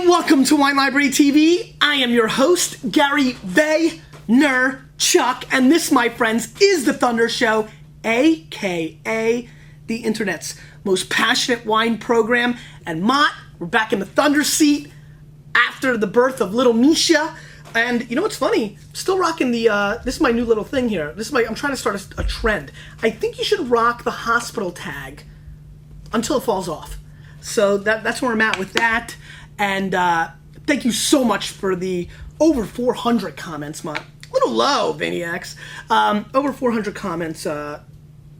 Welcome to Wine Library TV. I am your host, Gary Vaynerchuk, and this, my friends, is the Thunder Show, aka the internet's most passionate wine program. And Mott, we're back in the Thunder seat after the birth of little Misha. And you know what's funny? I'm still rocking the, this is my new little thing here. I'm trying to start a trend. I think you should rock the hospital tag until it falls off. So that's where I'm at with that. And thank you so much for the over 400 comments, Mott. A little low, Vaniacs. Over 400 comments to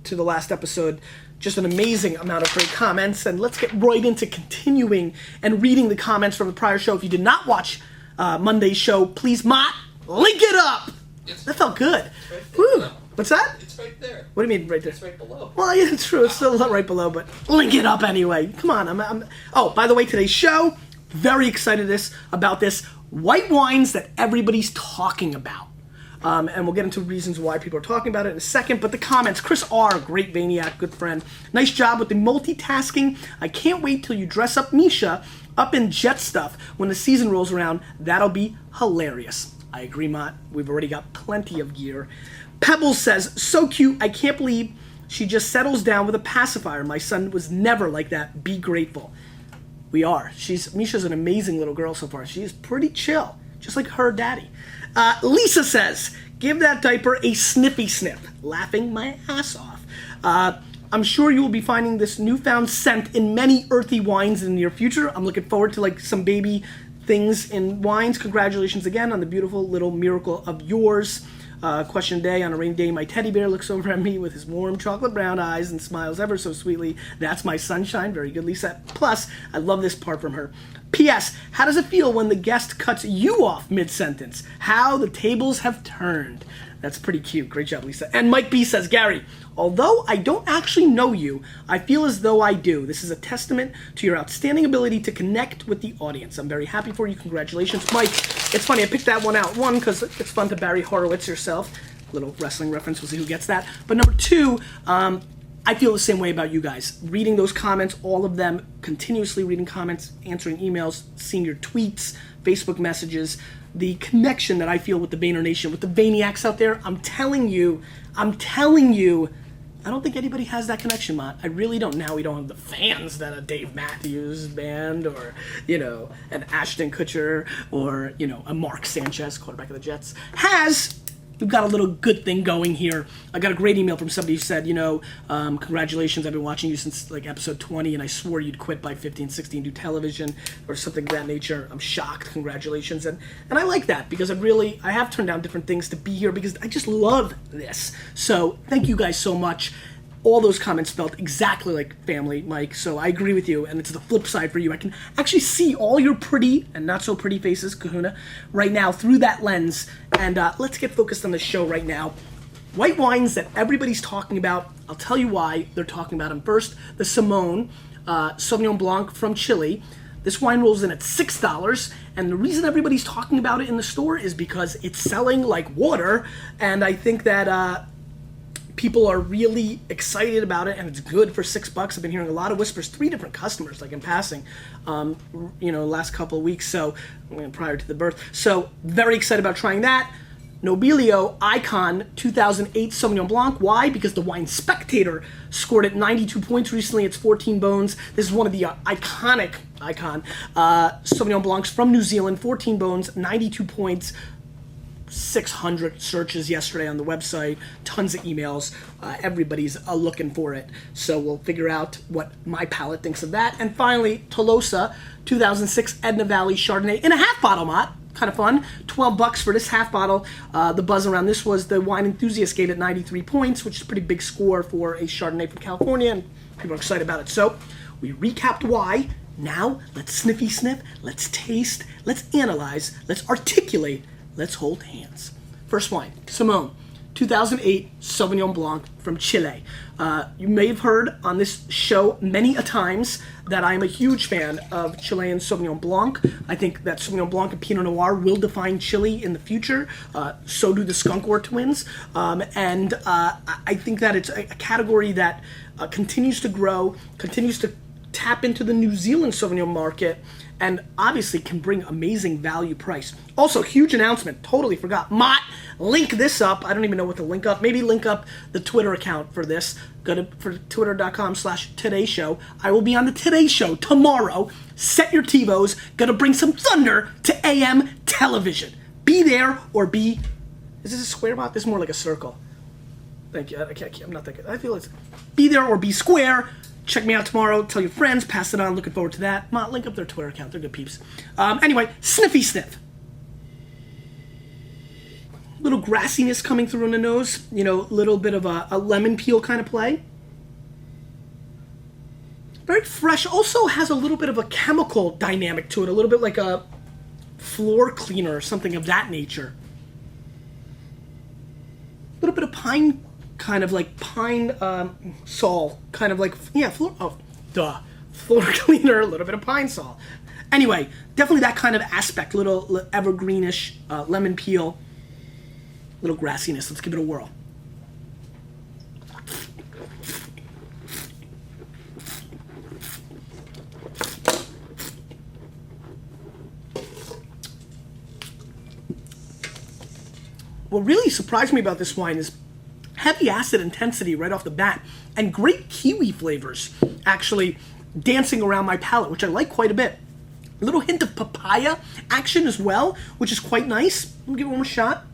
the last episode. Just an amazing amount of great comments. And let's get right into continuing and reading the comments from the prior show. If you did not watch Monday's show, please, Mott, link it up. That felt good. Right there. Woo. What's that? It's right there. What do you mean right there? It's right below. Well, yeah, it's true. It's still right below, but link it up anyway. Come on. Oh, by the way, today's show, very excited about this. White wines that everybody's talking about. And we'll get into reasons why people are talking about it in a second. But the comments, Chris R., great Vaniac, good friend. Nice job with the multitasking. I can't wait till you dress up Misha up in jet stuff when the season rolls around. That'll be hilarious. I agree, Mott. We've already got plenty of gear. Pebbles says, so cute. I can't believe she just settles down with a pacifier. My son was never like that. Be grateful. We are. Misha's an amazing little girl so far. She is pretty chill, just like her daddy. Lisa says, give that diaper a sniffy sniff. Laughing my ass off. I'm sure you will be finding this newfound scent in many earthy wines in the near future. I'm looking forward to like some baby things in wines. Congratulations again on the beautiful little miracle of yours. Question day, on a rainy day, my teddy bear looks over at me with his warm chocolate brown eyes and smiles ever so sweetly. That's my sunshine. Very good, Lisa. Plus, I love this part from her. P.S. How does it feel when the guest cuts you off mid-sentence? How the tables have turned. That's pretty cute. Great job, Lisa. And Mike B says, Gary, although I don't actually know you, I feel as though I do. This is a testament to your outstanding ability to connect with the audience. I'm very happy for you. Congratulations. Mike, it's funny, I picked that one out. One, because it's fun to Barry Horowitz yourself. Little wrestling reference, we'll see who gets that. But number two, I feel the same way about you guys. Reading those comments, all of them, continuously reading comments, answering emails, seeing your tweets, Facebook messages, the connection that I feel with the Vayner Nation, with the Vaniacs out there. I'm telling you, I don't think anybody has that connection, Mott. I really don't. Now we don't have the fans that a Dave Matthews Band or, an Ashton Kutcher or, a Mark Sanchez, quarterback of the Jets, has. We've got a little good thing going here. I got a great email from somebody who said, congratulations, I've been watching you since like episode 20 and I swore you'd quit by 15, 16, do television or something of that nature. I'm shocked. Congratulations. And I like that because I have turned down different things to be here because I just love this. So thank you guys so much. All those comments felt exactly like family, Mike, so I agree with you, and it's the flip side for you. I can actually see all your pretty and not so pretty faces, Kahuna, right now through that lens, and let's get focused on the show right now. White wines that everybody's talking about. I'll tell you why they're talking about them. First, the Simone Sauvignon Blanc from Chile. This wine rolls in at $6, and the reason everybody's talking about it in the store is because it's selling like water, and I think that people are really excited about it, and it's good for $6. I've been hearing a lot of whispers, 3 different customers, like in passing, last couple of weeks, so prior to the birth. So very excited about trying that. Nobilio Icon 2008 Sauvignon Blanc. Why? Because the Wine Spectator scored it 92 points recently. It's 14 bones. This is one of the iconic Sauvignon Blancs from New Zealand. 14 bones, 92 points. 600 searches yesterday on the website, tons of emails. Everybody's looking for it. So we'll figure out what my palate thinks of that. And finally, Tolosa 2006 Edna Valley Chardonnay in a half bottle, Mott. Kind of fun. $12 for this half bottle. The buzz around this was the Wine Enthusiast gave it 93 points, which is a pretty big score for a Chardonnay from California, and people are excited about it. So we recapped why. Now let's sniffy sniff, let's taste, let's analyze, let's articulate, let's hold hands. First wine, Simone, 2008 Sauvignon Blanc from Chile. You may have heard on this show many a times that I am a huge fan of Chilean Sauvignon Blanc. I think that Sauvignon Blanc and Pinot Noir will define Chile in the future. So do the Skunkworth twins. And I think that it's a category that continues to grow, continues to tap into the New Zealand Sauvignon market, and obviously can bring amazing value price. Also, huge announcement, totally forgot. Mott, link this up. I don't even know what to link up. Maybe link up the Twitter account for this. Go to twitter.com/Today Show. I will be on the Today Show tomorrow. Set your TiVos. Gonna bring some thunder to AM television. Be there or be... Is this a square, Mott? This is more like a circle. Thank you. I'm not that good. I feel it's... Be there or be square. Check me out tomorrow. Tell your friends. Pass it on. Looking forward to that. Mott, link up their Twitter account. They're good peeps. Anyway, sniffy sniff. Little grassiness coming through in the nose. You know, little bit of a lemon peel kind of play. Very fresh. Also has a little bit of a chemical dynamic to it. A little bit like a floor cleaner or something of that nature. A little bit of pine, kind of like pine sol. Kind of like, yeah, floor cleaner, a little bit of pine sol. Anyway, definitely that kind of aspect. Little evergreenish lemon peel. Little grassiness. Let's give it a whirl. What really surprised me about this wine is heavy acid intensity right off the bat and great kiwi flavors actually dancing around my palate, which I like quite a bit. A little hint of papaya action as well, which is quite nice. Let me give it one more shot.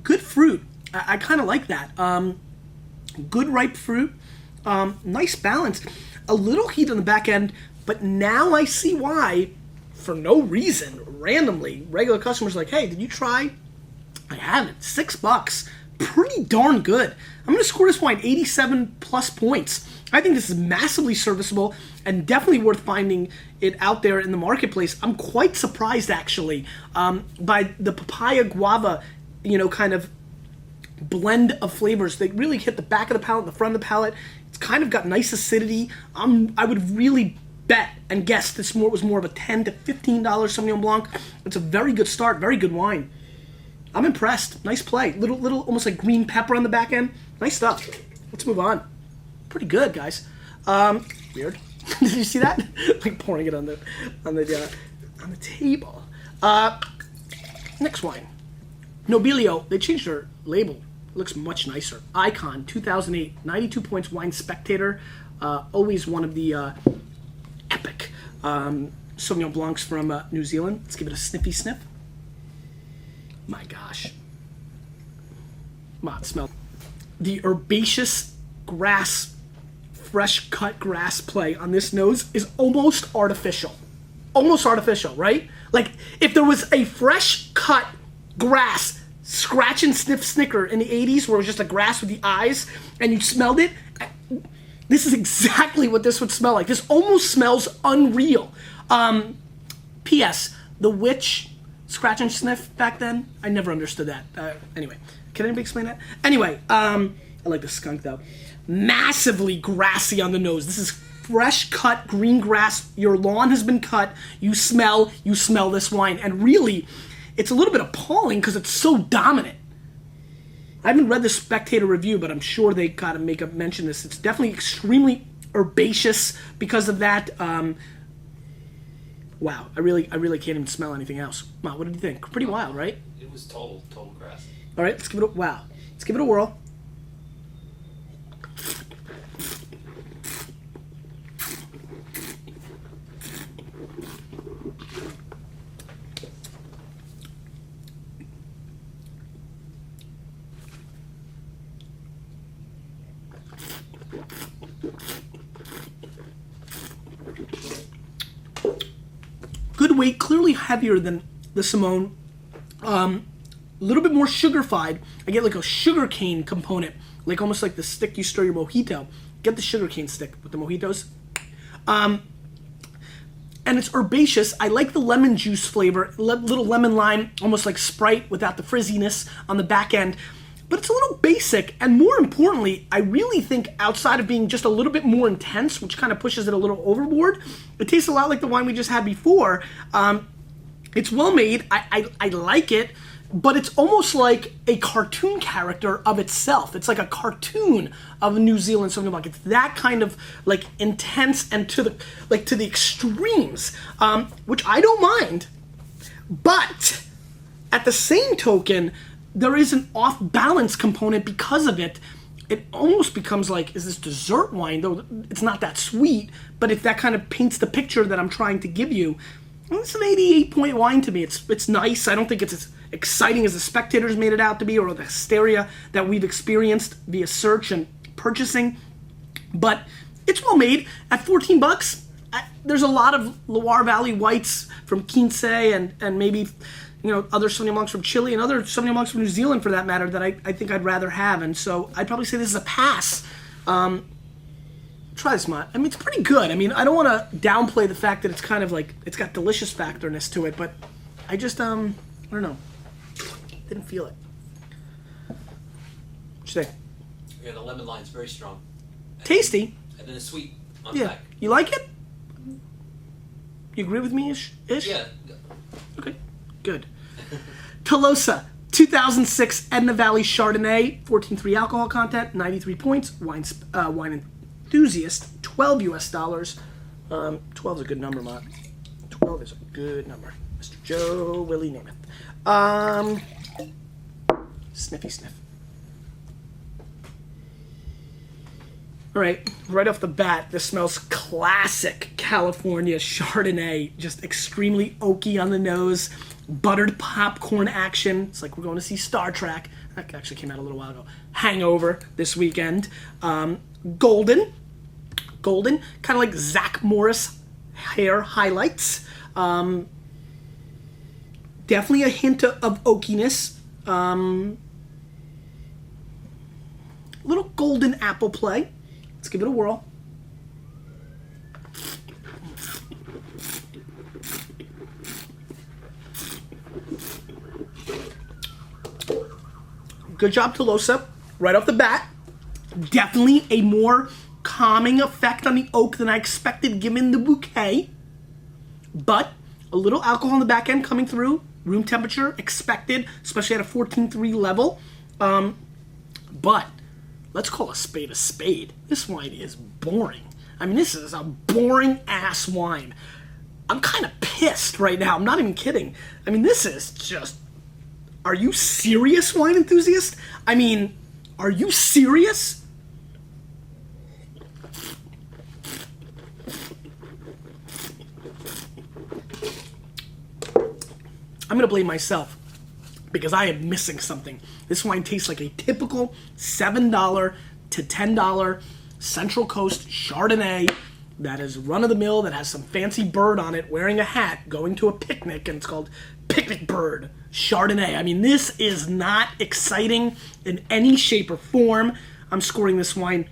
Good fruit. I kind of like that. Good ripe fruit. Nice balance. A little heat on the back end, but now I see why, for no reason, randomly, regular customers are like, hey, did you try? I haven't. $6. Pretty darn good. I'm going to score this wine 87 plus points. I think this is massively serviceable and definitely worth finding it out there in the marketplace. I'm quite surprised, actually, by the papaya guava, you know, kind of blend of flavors. They really hit the back of the palate, the front of the palate. It's kind of got nice acidity. I would really bet and guess this was more of a $10 to $15 Sauvignon Blanc. It's a very good start, very good wine. I'm impressed. Nice play. Little almost like green pepper on the back end. Nice stuff. Let's move on. Pretty good, guys. Weird. Did you see that? Like pouring it on the table. Next wine. Nobilio. They changed their label. Looks much nicer. Icon, 2008, 92 points, Wine Spectator. Always one of the epic Sauvignon Blancs from New Zealand. Let's give it a sniffy sniff. My gosh. Mott, smell. The herbaceous grass, fresh cut grass play on this nose is almost artificial. Almost artificial, right? Like if there was a fresh cut grass scratch and sniff snicker in the 80s where it was just a grass with the eyes and you smelled it, this is exactly what this would smell like. This almost smells unreal. P.S. The witch scratch and sniff back then, I never understood that. Anyway, can anybody explain that? Anyway, I like the skunk though. Massively grassy on the nose. This is fresh cut green grass. Your lawn has been cut. You smell this wine. And really, it's a little bit appalling because it's so dominant. I haven't read the Spectator review, but I'm sure they got to make a mention of this. It's definitely extremely herbaceous because of that. Wow, I really can't even smell anything else. Wow, what did you think? Pretty wild, right? It was total grass. All right, let's give it let's give it a whirl. Good weight, clearly heavier than the Simone. A little bit more sugar-fied. I get like a sugar cane component, like almost like the stick you stir your mojito. Get the sugar cane stick with the mojitos. And it's herbaceous. I like the lemon juice flavor, little lemon lime, almost like Sprite without the frizziness on the back end. But it's a little basic, and more importantly, I really think outside of being just a little bit more intense, which kind of pushes it a little overboard, it tastes a lot like the wine we just had before. It's well made. I like it. but it's almost like a cartoon character of itself. It's like a cartoon of a New Zealand Sauvignon Blanc. It's that kind of like intense and to the extremes, which I don't mind. But at the same token, there is an off-balance component because of it. It almost becomes like, is this dessert wine? Though it's not that sweet, but if that kind of paints the picture that I'm trying to give you, well, it's an 88-point wine to me. It's nice. I don't think it's as exciting as the spectators made it out to be, or the hysteria that we've experienced via search and purchasing. But it's well made. At $14, there's a lot of Loire Valley whites from Quince and maybe, you know, other Sauvignon Blancs from Chile and other Sauvignon Blancs from New Zealand for that matter that I think I'd rather have. And so I'd probably say this is a pass. Try this, Mott. I mean, it's pretty good. I mean, I don't want to downplay the fact that it's kind of like, it's got delicious factorness to it, but I just, I don't know. Didn't feel it. What you think? Yeah, the lemon line's very strong. Tasty. And then the sweet on the back. You like it? You agree with me, ish? Yeah. Okay, good. Tolosa, 2006 Edna Valley Chardonnay, 14.3 alcohol content, 93 points. Wine enthusiast, $12 US. 12 is a good number, Mott. 12 is a good number. Mr. Joe Willie Namath. Sniffy sniff. All right off the bat, this smells classic California Chardonnay. Just extremely oaky on the nose, buttered popcorn action. It's like we're going to see Star Trek. That actually came out a little while ago. Hangover this weekend. Golden, kind of like Zach Morris hair highlights. Definitely a hint of oakiness. Little golden apple play. Let's give it a whirl. Good job, Tolosa. Right off the bat. Definitely a more calming effect on the oak than I expected given the bouquet. But a little alcohol on the back end coming through. Room temperature expected, especially at a 14.3 level. But let's call a spade a spade. This wine is boring. I mean, this is a boring ass wine. I'm kind of pissed right now. I'm not even kidding. I mean, this is just... Are you serious, wine enthusiast? I mean, are you serious? I'm going to blame myself because I am missing something. This wine tastes like a typical $7 to $10 Central Coast Chardonnay that is run-of-the-mill, that has some fancy bird on it wearing a hat going to a picnic, and it's called Picnic Bird Chardonnay. I mean, this is not exciting in any shape or form. I'm scoring this wine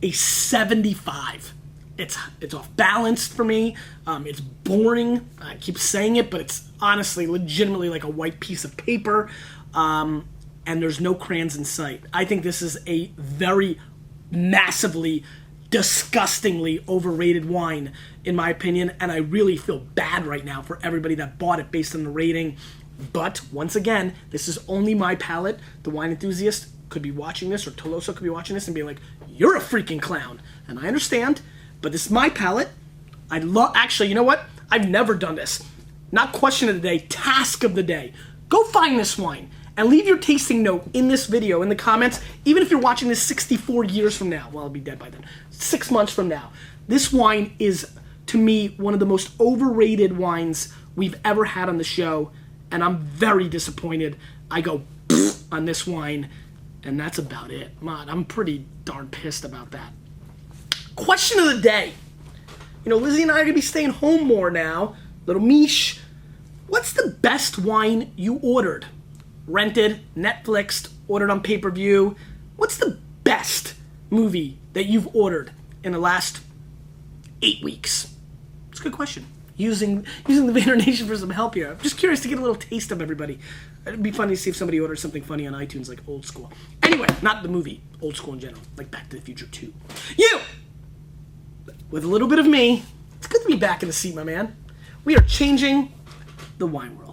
a 75. It's off balance for me. It's boring. I keep saying it, but it's honestly, legitimately like a white piece of paper. And there's no crayons in sight. I think this is a very massively, disgustingly overrated wine, in my opinion. And I really feel bad right now for everybody that bought it based on the rating. But once again, this is only my palate. The wine enthusiast could be watching this, or Tolosa could be watching this and being like, "You're a freaking clown." And I understand. But this is my palate. Actually, you know what? I've never done this. Not question of the day, task of the day. Go find this wine and leave your tasting note in this video in the comments. Even if you're watching this 64 years from now. Well, I'll be dead by then. 6 months from now. This wine is, to me, one of the most overrated wines we've ever had on the show. And I'm very disappointed. I go on this wine. And that's about it. Man, I'm pretty darn pissed about that. Question of the day. You know, Lizzie and I are going to be staying home more now. Little Mish. What's the best wine you ordered? Rented, Netflixed, ordered on pay-per-view. What's the best movie that you've ordered in the last 8 weeks? It's a good question. Using the Vayner Nation for some help here. I'm just curious to get a little taste of everybody. It'd be funny to see if somebody orders something funny on iTunes like Old School. Anyway, not the movie. Old School in general. Like Back to the Future 2. You! With a little bit of me, it's good to be back in the seat, my man. We are changing the wine world.